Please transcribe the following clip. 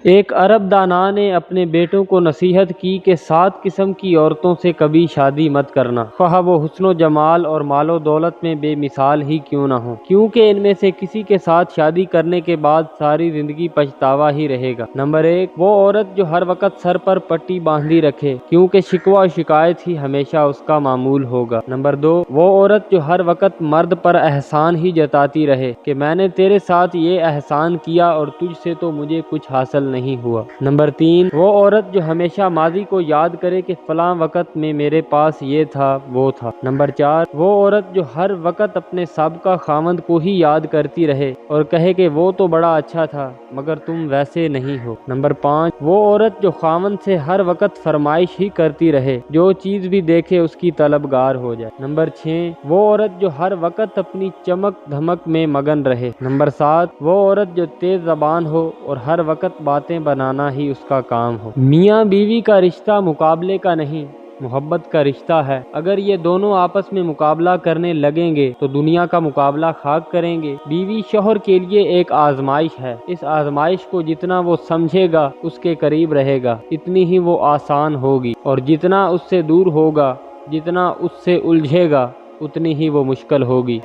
ایک عرب دانا نے اپنے بیٹوں کو نصیحت کی کہ 7 قسم کی عورتوں سے کبھی شادی مت کرنا، خواہ وہ حسن و جمال اور مال و دولت میں بے مثال ہی کیوں نہ ہو، کیونکہ ان میں سے کسی کے ساتھ شادی کرنے کے بعد ساری زندگی پچھتاوا ہی رہے گا۔ نمبر 1، وہ عورت جو ہر وقت سر پر پٹی باندھی رکھے، کیونکہ شکوہ و شکایت ہی ہمیشہ اس کا معمول ہوگا۔ نمبر 2، وہ عورت جو ہر وقت مرد پر احسان ہی جتاتی رہے کہ میں نے تیرے ساتھ یہ احسان کیا اور تجھ سے تو مجھے کچھ حاصل نہیں ہوا۔ نمبر 3، وہ عورت جو ہمیشہ ماضی کو یاد کرے کہ فلاں وقت میں میرے پاس یہ تھا وہ تھا۔ نمبر 4، وہ عورت جو ہر وقت اپنے سابقہ خاوند کو ہی یاد کرتی رہے اور کہے کہ وہ تو بڑا اچھا تھا مگر تم ویسے نہیں ہو۔ نمبر 5، وہ عورت جو خاوند سے ہر وقت فرمائش ہی کرتی رہے، جو چیز بھی دیکھے اس کی طلبگار ہو جائے۔ نمبر 6، وہ عورت جو ہر وقت اپنی چمک دھمک میں مگن رہے۔ نمبر 7، وہ عورت جو تیز زبان ہو اور ہر وقت باتیں بنانا ہی اس کا کام ہو۔ میاں بیوی کا رشتہ مقابلے کا نہیں، محبت کا رشتہ ہے۔ اگر یہ دونوں آپس میں مقابلہ کرنے لگیں گے تو دنیا کا مقابلہ خاک کریں گے۔ بیوی شوہر کے لیے ایک آزمائش ہے، اس آزمائش کو جتنا وہ سمجھے گا، اس کے قریب رہے گا، اتنی ہی وہ آسان ہوگی، اور جتنا اس سے دور ہوگا، جتنا اس سے الجھے گا، اتنی ہی وہ مشکل ہوگی۔